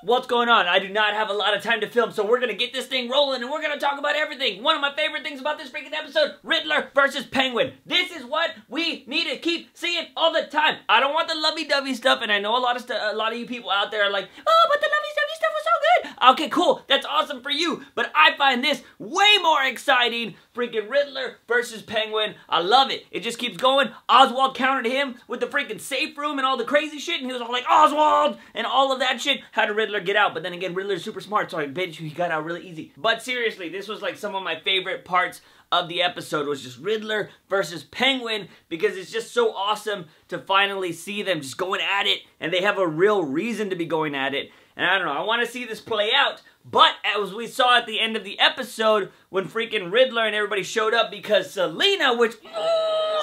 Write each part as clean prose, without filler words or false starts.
what's going on? I do not have a lot of time to film, so we're gonna get this thing rolling and we're gonna talk about everything. One of my favorite things about this freaking episode, Riddler versus Penguin. This is what we need to keep seeing all the time. I don't want the lovey-dovey stuff, and I know a lot of you people out there are like, oh, but the lovey-dovey stuff was so good. Okay, cool, that's awesome for you, but I find this way more exciting. Freaking Riddler versus Penguin. I love it. It just keeps going. Oswald countered him with the freaking safe room and all the crazy shit, and he was all like, Oswald, and all of that shit. How did Riddler get out? But then again, Riddler's super smart, so I bet you he got out really easy. But seriously, this was like some of my favorite parts of the episode, was just Riddler versus Penguin, because it's just so awesome to finally see them just going at it, and they have a real reason to be going at it. And I don't know, I want to see this play out, but as we saw at the end of the episode, when freaking Riddler and everybody showed up, because Selena,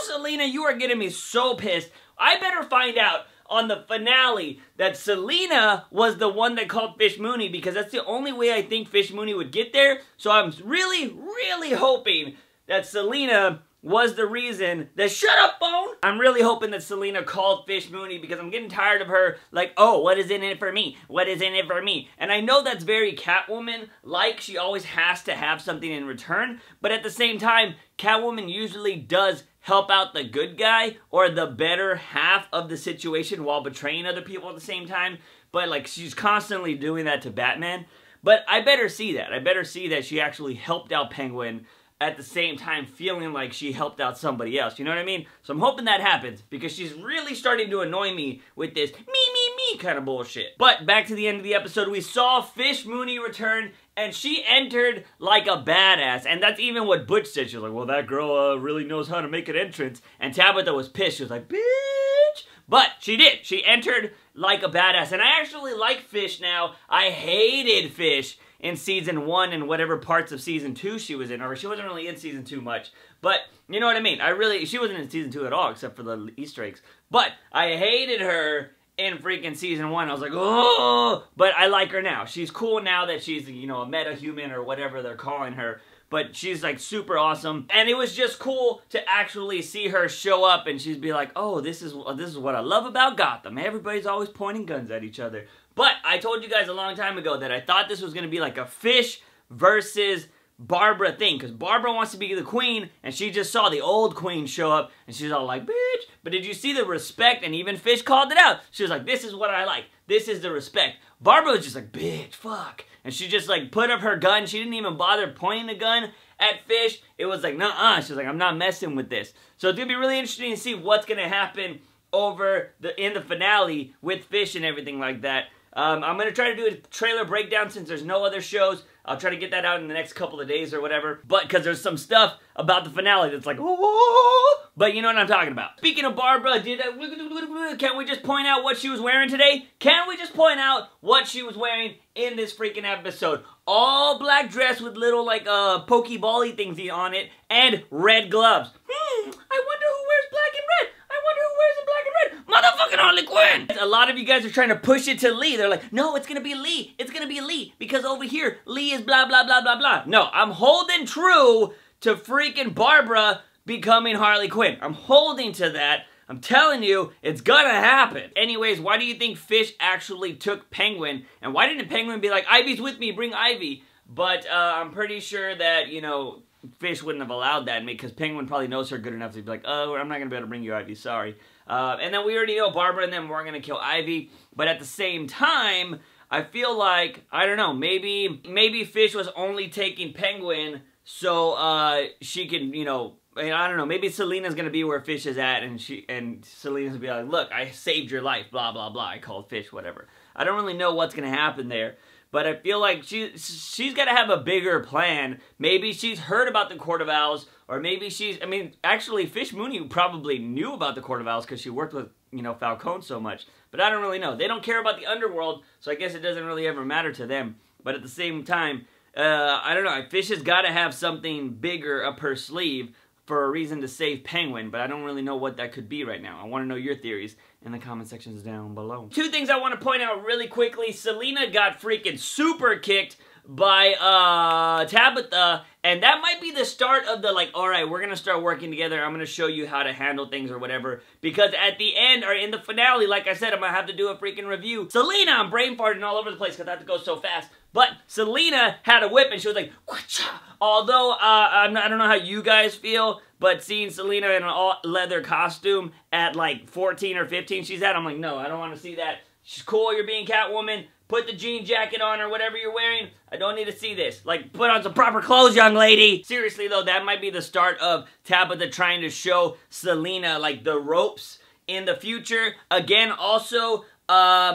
Selena, you are getting me so pissed. I better find out on the finale that Selena was the one that called Fish Mooney, because that's the only way I think Fish Mooney would get there. So I'm really, really hoping that Selena was the reason that— shut up, phone! I'm really hoping that Selena called Fish Mooney, because I'm getting tired of her like, oh, what is in it for me? What is in it for me? And I know that's very Catwoman-like. She always has to have something in return. But at the same time, Catwoman usually does help out the good guy or the better half of the situation while betraying other people at the same time. But like, she's constantly doing that to Batman. But I better see that. I better see that she actually helped out Penguin at the same time feeling like she helped out somebody else. You know what I mean? So I'm hoping that happens, because she's really starting to annoy me with this me kind of bullshit. But back to the end of the episode, we saw Fish Mooney return, and she entered like a badass. And that's even what Butch said. She was like, well, that girl really knows how to make an entrance. And Tabitha was pissed. She was like, bitch. But she did. She entered like a badass. And I actually like Fish now. I hated Fish in Season 1 and whatever parts of Season 2 she was in. Or she wasn't really in Season 2 much. But, you know what I mean? She wasn't in Season 2 at all, except for the Easter eggs. But I hated her in freaking Season 1. I was like, oh! But I like her now. She's cool now that she's, you know, a meta-human or whatever they're calling her. But she's like super awesome. And it was just cool to actually see her show up and she'd be like, oh, this is what I love about Gotham. Everybody's always pointing guns at each other. But I told you guys a long time ago that I thought this was going to be like a Fish versus Barbara thing, because Barbara wants to be the queen, and she just saw the old queen show up, and she's all like, bitch. But did you see the respect? And even Fish called it out. She was like, this is what I like. This is the respect. Barbara was just like, bitch, fuck. And she just like put up her gun. She didn't even bother pointing the gun at Fish. It was like, nuh-uh. She was like, I'm not messing with this. So it's going to be really interesting to see what's going to happen in the finale with Fish and everything like that. I'm going to try to do a trailer breakdown since there's no other shows. I'll try to get that out in the next couple of days or whatever. But because there's some stuff about the finale that's like, oh, but you know what I'm talking about. Speaking of Barbara, can't we just point out what she was wearing today? Can't we just point out what she was wearing in this freaking episode? All black dress with little like pokeball-y things on it and red gloves. I wonder who wears black and red. I wonder who wears the black and red. Motherfucking Harley Quinn! A lot of you guys are trying to push it to Lee. They're like, no, it's gonna be Lee. It's gonna be Lee. Because over here, Lee is blah, blah, blah, blah, blah. No, I'm holding true to freaking Barbara becoming Harley Quinn. I'm holding to that. I'm telling you, it's gonna happen. Anyways, why do you think Fish actually took Penguin? And why didn't Penguin be like, Ivy's with me, bring Ivy? But I'm pretty sure that, you know, Fish wouldn't have allowed that, because Penguin probably knows her good enough to be like, oh, I'm not going to be able to bring you Ivy, sorry. And then we already know Barbara and them weren't going to kill Ivy, but at the same time, I feel like, I don't know, maybe Fish was only taking Penguin so she can, you know, I don't know, maybe Selena's going to be where Fish is at, and Selena's going to be like, look, I saved your life, blah, blah, blah, I called Fish, whatever. I don't really know what's going to happen there. But I feel like she's got to have a bigger plan. Maybe she's heard about the Court of Owls, or maybe I mean, actually, Fish Mooney probably knew about the Court of Owls because she worked with, you know, Falcone so much. But I don't really know. They don't care about the underworld, so I guess it doesn't really ever matter to them. But at the same time, I don't know. Fish has got to have something bigger up her sleeve for a reason to save Penguin, but I don't really know what that could be right now. I want to know your theories in the comment sections down below. Two things I want to point out really quickly. Selena got freaking super kicked by Tabitha, and that might be the start of the, like, alright, we're gonna start working together, I'm gonna show you how to handle things or whatever, because at the end, or in the finale, like I said, I'm gonna have to do a freaking review. Selena, I'm brain farting all over the place because I have to go so fast, but Selena had a whip and she was like, wha-cha! Although, I don't know how you guys feel, but seeing Selena in an all-leather costume at like 14 or 15 she's at, I'm like, no, I don't want to see that. She's cool, you're being Catwoman, put the jean jacket on or whatever you're wearing, I don't need to see this. Like, put on some proper clothes, young lady! Seriously though, that might be the start of Tabitha trying to show Selena, like, the ropes in the future. Again, also,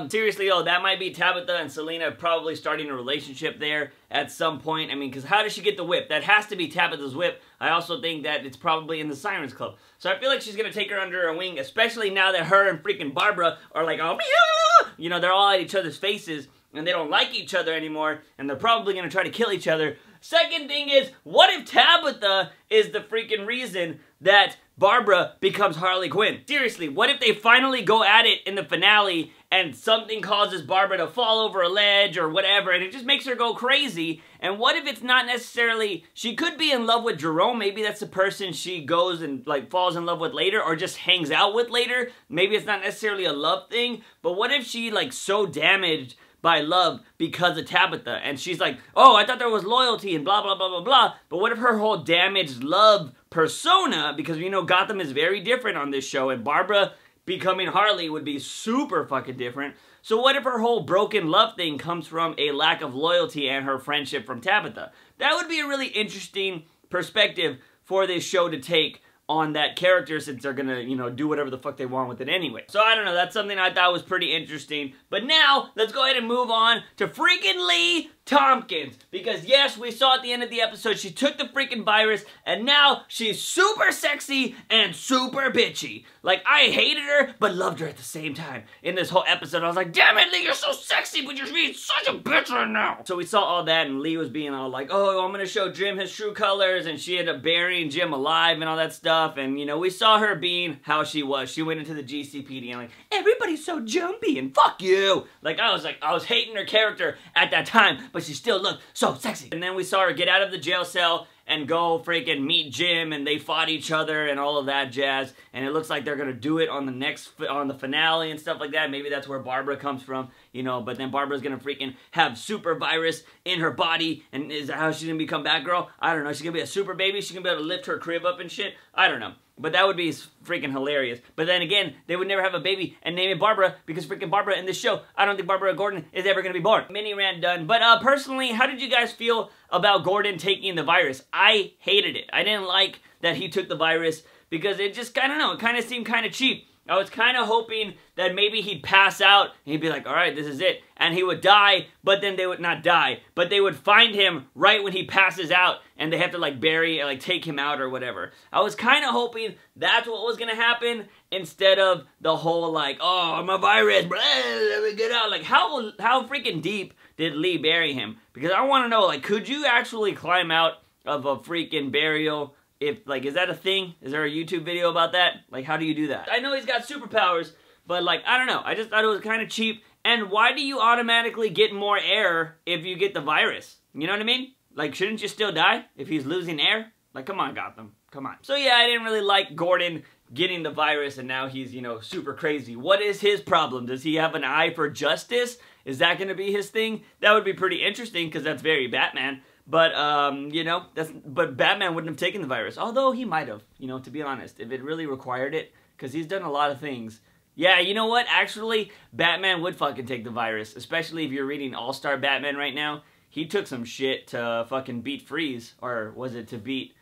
seriously though, that might be Tabitha and Selena probably starting a relationship there at some point. I mean, because how does she get the whip? That has to be Tabitha's whip. I also think that it's probably in the Sirens Club. So I feel like she's gonna take her under her wing, especially now that her and freaking Barbara are like, oh, you know, they're all at each other's faces, and they don't like each other anymore, and they're probably gonna try to kill each other. Second thing is, what if Tabitha is the freaking reason that Barbara becomes Harley Quinn? Seriously, what if they finally go at it in the finale and something causes Barbara to fall over a ledge or whatever and it just makes her go crazy? And what if it's not necessarily, she could be in love with Jerome, maybe that's the person she goes and like falls in love with later or just hangs out with later. Maybe it's not necessarily a love thing, but what if she like so damaged by love because of Tabitha, and she's like, oh, I thought there was loyalty and blah, blah, blah, blah, blah, but what if her whole damaged love persona, because you know Gotham is very different on this show, and Barbara becoming Harley would be super fucking different, so what if her whole broken love thing comes from a lack of loyalty and her friendship from Tabitha? That would be a really interesting perspective for this show to take on that character, since they're gonna, you know, do whatever the fuck they want with it anyway. So I don't know, that's something I thought was pretty interesting. But now, let's go ahead and move on to freaking Lee Tompkins. Because yes, we saw at the end of the episode, she took the freaking virus, and now she's super sexy and super bitchy. Like, I hated her, but loved her at the same time. In this whole episode, I was like, damn it, Lee, you're so sexy, but you're being such a bitch right now. So we saw all that, and Lee was being all like, oh, I'm gonna show Jim his true colors, and she ended up burying Jim alive and all that stuff. And, you know, we saw her being how she was. She went into the GCPD and like, everybody's so jumpy, and fuck you. Like, I was hating her character at that time, but she still looked so sexy. And then we saw her get out of the jail cell and go freaking meet Jim, and they fought each other and all of that jazz. And it looks like they're gonna do it on the finale and stuff like that. Maybe that's where Barbara comes from, you know. But then Barbara's gonna freaking have super virus in her body, and is that how she's gonna become Batgirl? I don't know. She's gonna be a super baby. She's gonna be able to lift her crib up and shit. I don't know. But that would be freaking hilarious. But then again, they would never have a baby and name it Barbara, because freaking Barbara in this show, I don't think Barbara Gordon is ever going to be born. Mini rant done. But personally, how did you guys feel about Gordon taking the virus? I hated it. I didn't like that he took the virus, because it just, I don't know, it kind of seemed kind of cheap. I was kind of hoping that maybe he'd pass out and he'd be like, all right, this is it. And he would die, but then they would not die. But they would find him right when he passes out, and they have to like bury, like take him out or whatever. I was kind of hoping that's what was going to happen, instead of the whole like, oh, I'm a virus, blah, let me get out. Like, how freaking deep did Lee bury him? Because I want to know, like, could you actually climb out of a freaking burial? If, like, is that a thing? Is there a YouTube video about that? Like, how do you do that? I know he's got superpowers, but, like, I don't know. I just thought it was kind of cheap. And why do you automatically get more air if you get the virus? You know what I mean? Like, shouldn't you still die if he's losing air? Like, come on, Gotham. Come on. So, yeah, I didn't really like Gordon getting the virus, and now he's, you know, super crazy. What is his problem? Does he have an eye for justice? Is that going to be his thing? That would be pretty interesting, because that's very Batman. But, you know, but Batman wouldn't have taken the virus. Although he might have, you know, to be honest, if it really required it. Because he's done a lot of things. Yeah, you know what? Actually, Batman would fucking take the virus. Especially if you're reading All-Star Batman right now. He took some shit to fucking beat Freeze. Or was it to beat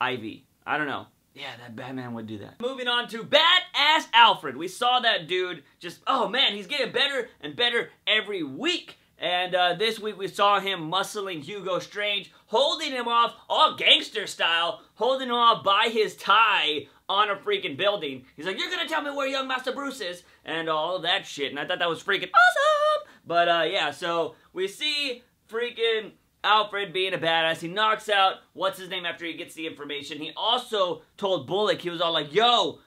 Ivy? I don't know. Yeah, that Batman would do that. Moving on to Badass Alfred. We saw that dude just, oh man, he's getting better and better every week. And this week we saw him muscling Hugo Strange, holding him off, all gangster style, holding him off by his tie on a freaking building. He's like, you're gonna tell me where young Master Bruce is, and all of that shit. And I thought that was freaking awesome. But yeah, so we see freaking Alfred being a badass. He knocks out what's his name after he gets the information. He also told Bullock, he was all like, yo,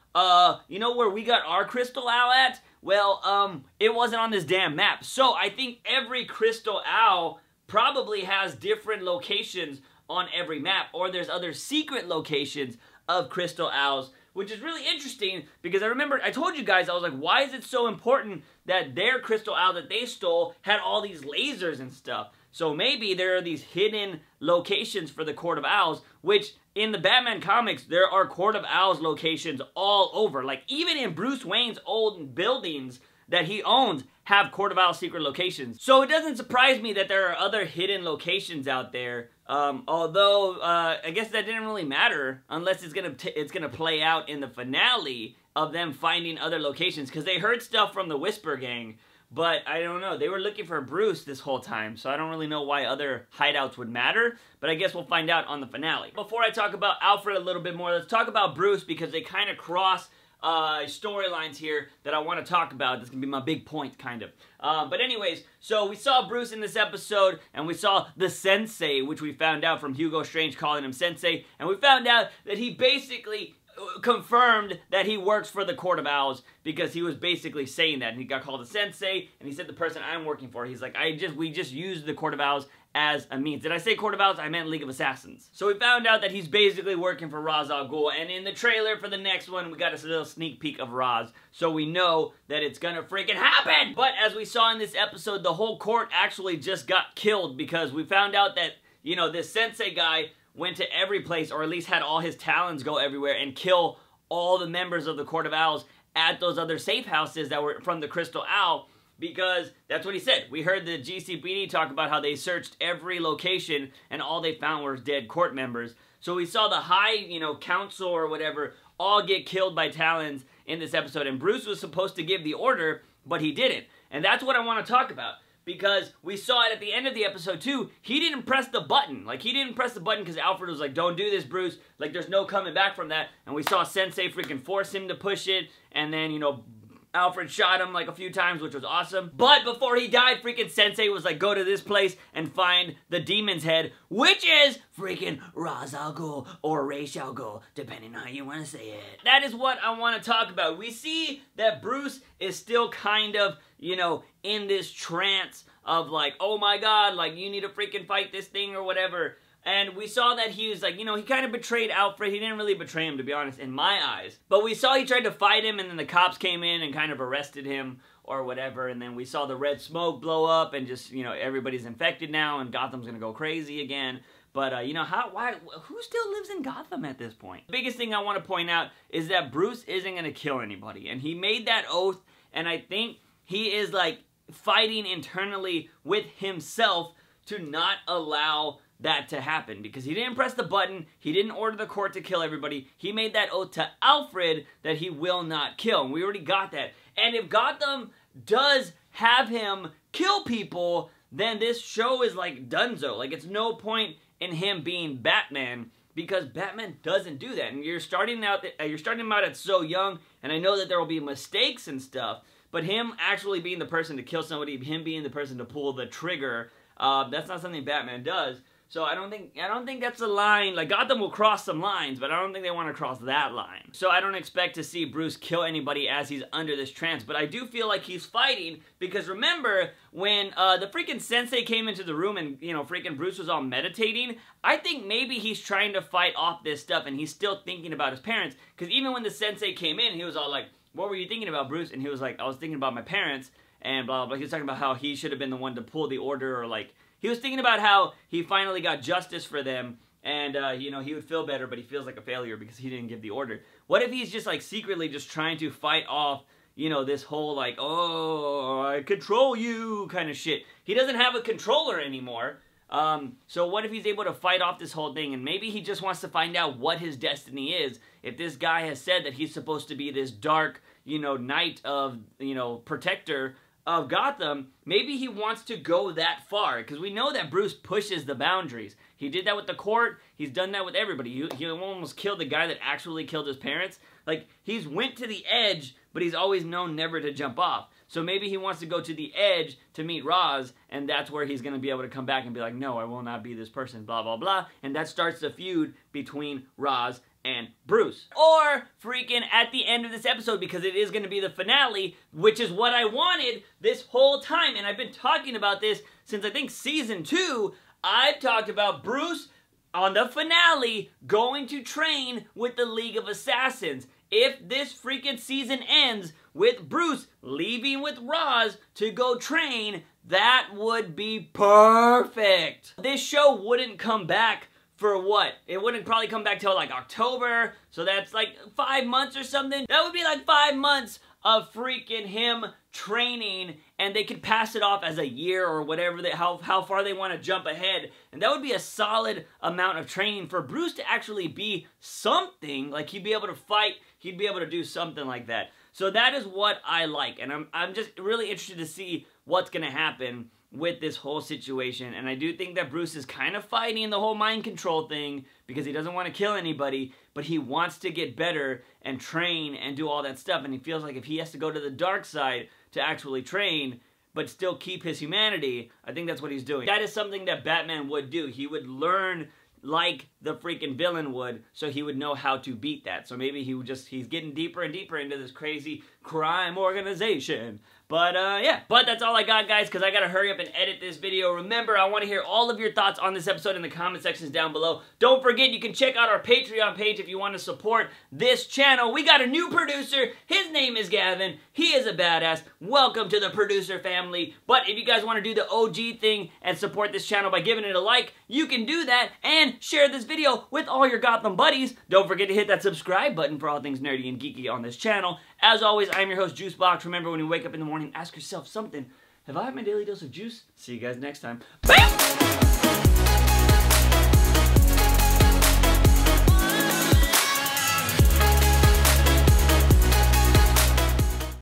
you know where we got our crystal owl at? Well, it wasn't on this damn map. So I think every crystal owl probably has different locations on every map, or there's other secret locations of crystal owls, which is really interesting because I remember I told you guys, I was like, why is it so important that their crystal owl that they stole had all these lasers and stuff? So maybe there are these hidden locations for the Court of Owls, which in the Batman comics, there are Court of Owls locations all over. Like, even in Bruce Wayne's old buildings that he owns have Court of Owls secret locations. So it doesn't surprise me that there are other hidden locations out there. Although, I guess that didn't really matter unless it's gonna play out in the finale of them finding other locations, because they heard stuff from the Whisper Gang. But I don't know, they were looking for Bruce this whole time, so I don't really know why other hideouts would matter, but I guess we'll find out on the finale. Before I talk about Alfred a little bit more, let's talk about Bruce, because they kind of cross storylines here that I want to talk about. That's going to be my big point, kind of. But anyways, so we saw Bruce in this episode, and we saw the Sensei, which we found out from Hugo Strange calling him Sensei, and we found out that he basically confirmed that he works for the Court of Owls, because he was basically saying that, and he got called a Sensei, and he said the person I'm working for, he's like, we just used the Court of Owls as a means. Did I say Court of Owls? I meant League of Assassins. So we found out that he's basically working for Ra's al Ghul, and in the trailer for the next one, we got a little sneak peek of Ra's, so we know that it's gonna freaking happen! But as we saw in this episode, the whole court actually just got killed, because we found out that, you know, this Sensei guy went to every place, or at least had all his talons go everywhere and kill all the members of the Court of Owls at those other safe houses that were from the Crystal Owl, because that's what he said. We heard the GCPD talk about how they searched every location and all they found were dead court members. So we saw the high, you know, council or whatever all get killed by talons in this episode, and Bruce was supposed to give the order, but he didn't. And that's what I want to talk about, because we saw it at the end of the episode too. He didn't press the button. Like, he didn't press the button because Alfred was like, don't do this, Bruce. Like, there's no coming back from that. And we saw Sensei freaking force him to push it. And then, you know, Alfred shot him like a few times, which was awesome. But before he died, freaking Sensei was like, go to this place and find the demon's head, which is freaking Ra's al Ghul or Ra's al Ghul, depending on how you want to say it. That is what I want to talk about. We see that Bruce is still kind of, you know, in this trance of like, oh my god, like, you need to freaking fight this thing or whatever. And we saw that he was like, you know, he kind of betrayed Alfred. He didn't really betray him, to be honest, in my eyes. But we saw he tried to fight him, and then the cops came in and kind of arrested him or whatever. And then we saw the red smoke blow up, and just, you know, everybody's infected now, and Gotham's gonna go crazy again. But, you know, who still lives in Gotham at this point? The biggest thing I want to point out is that Bruce isn't gonna kill anybody. And he made that oath, and I think he is, like, fighting internally with himself to not allow that to happen, because he didn't press the button, he didn't order the court to kill everybody, he made that oath to Alfred that he will not kill, and we already got that. And if Gotham does have him kill people, then this show is like donezo. Like, it's no point in him being Batman, because Batman doesn't do that. And you're starting him out at so young, and I know that there will be mistakes and stuff, but him actually being the person to kill somebody, him being the person to pull the trigger, that's not something Batman does. So I don't think that's a line. Like, Gotham will cross some lines, but I don't think they want to cross that line. So I don't expect to see Bruce kill anybody as he's under this trance, but I do feel like he's fighting, because remember when the freaking Sensei came into the room and, you know, freaking Bruce was all meditating, I think maybe he's trying to fight off this stuff and he's still thinking about his parents, because even when the Sensei came in, he was all like, what were you thinking about, Bruce? And he was like, I was thinking about my parents, and blah, blah, blah. He was talking about how he should have been the one to pull the order, or like, he was thinking about how he finally got justice for them, and, you know, he would feel better, but he feels like a failure because he didn't give the order. What if he's just, like, secretly just trying to fight off, you know, this whole, like, oh, I control you kind of shit? He doesn't have a controller anymore. So what if he's able to fight off this whole thing, and maybe he just wants to find out what his destiny is. If this guy has said that he's supposed to be this dark, you know, knight of, you know, protector of Gotham, maybe he wants to go that far, because we know that Bruce pushes the boundaries. He did that with the court, he's done that with everybody. He almost killed the guy that actually killed his parents. Like, he's went to the edge, but he's always known never to jump off. So maybe he wants to go to the edge to meet Ra's, and that's where he's going to be able to come back and be like, no, I will not be this person, blah, blah, blah. And that starts the feud between Ra's and Bruce. Or freaking at the end of this episode, because it is going to be the finale, which is what I wanted this whole time. And I've been talking about this since I think season 2. I've talked about Bruce on the finale going to train with the League of Assassins. If this freaking season ends with Bruce leaving with Roz to go train, that would be perfect. This show wouldn't come back for what? It wouldn't probably come back till like October, so that's like 5 months or something. That would be like 5 months of freaking him training, and they could pass it off as a year or whatever, how far they want to jump ahead. And that would be a solid amount of training for Bruce to actually be something. Like, he'd be able to fight, he'd be able to do something like that. So that is what I like, and I'm just really interested to see what's going to happen with this whole situation. And I do think that Bruce is kind of fighting the whole mind control thing because he doesn't want to kill anybody, but he wants to get better and train and do all that stuff. And he feels like if he has to go to the dark side to actually train but still keep his humanity, I think that's what he's doing. That is something that Batman would do. He would learn like the freaking villain would, so he would know how to beat that. So maybe he's getting deeper and deeper into this crazy crime organization. But yeah, but that's all I got, guys, because I gotta hurry up and edit this video. Remember, I want to hear all of your thoughts on this episode in the comment sections down below. Don't forget, you can check out our Patreon page if you want to support this channel. We got a new producer. His name is Gavin. He is a badass. Welcome to the producer family. But if you guys want to do the OG thing and support this channel by giving it a like, you can do that and share this video with all your Gotham buddies. Don't forget to hit that subscribe button for all things nerdy and geeky on this channel. As always, I'm your host, JUICEbox. Remember, when you wake up in the morning, ask yourself something. Have I had my daily dose of juice? See you guys next time. Bam!